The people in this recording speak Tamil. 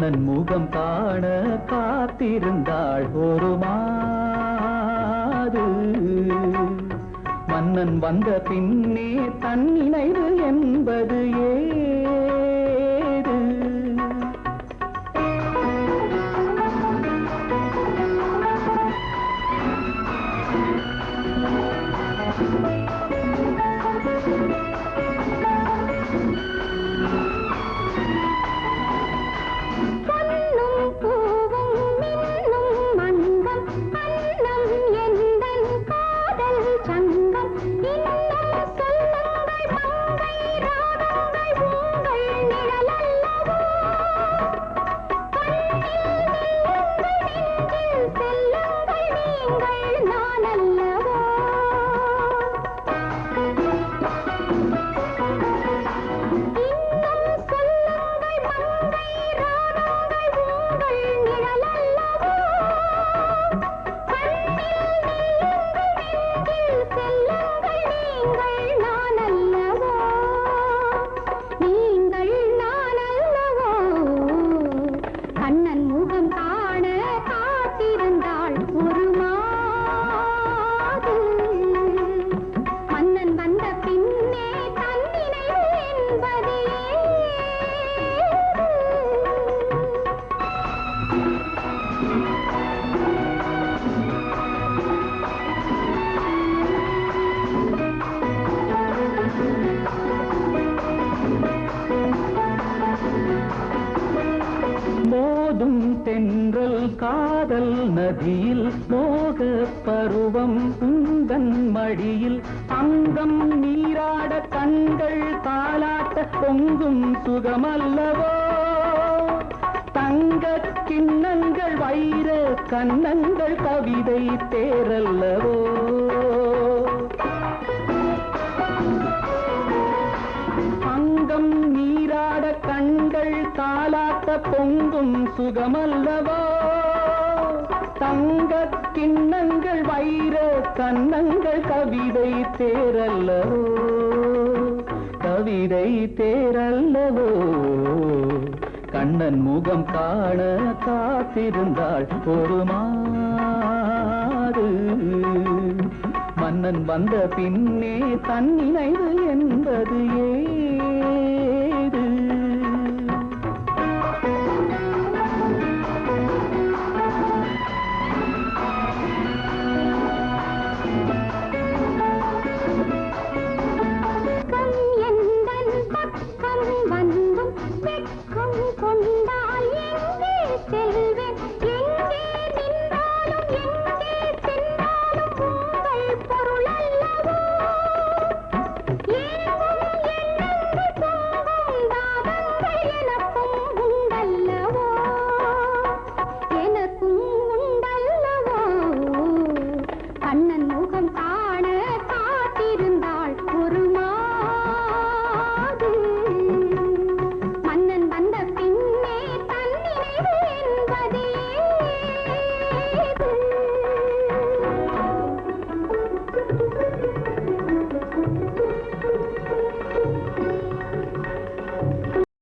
கண்ணன் முகம் காண காத்திருந்தாள் ஒரு மாது. மன்னன் வந்த பின்னே தன் நினைவு என்பது ஏது? மோதும் தென்றல் காதல் நதியில் மோக பருவம் உந்தன் மடியில் அங்கம் நீராட கண்கள் தாளாட்ட பொங்கும் சுகமல்லவோ? தங்க கிண்ணங்கள் வைர கண்ணங்கள் கவிதை தேரல்லவோ? அங்கம் நீராட கண்கள் தாளாட்ட பொங்கும் சுகமல்லவோ? தங்க கிண்ணங்கள் வைர கண்ணங்கள் கவிதை தேரல்லவோ? கவிதை தேரல்லவோ? கண்ணன் முகம் காண காத்திருந்தாள் ஒரு மாது. மன்னன் வந்த பின்னே தன் நினைவு என்பது ஏ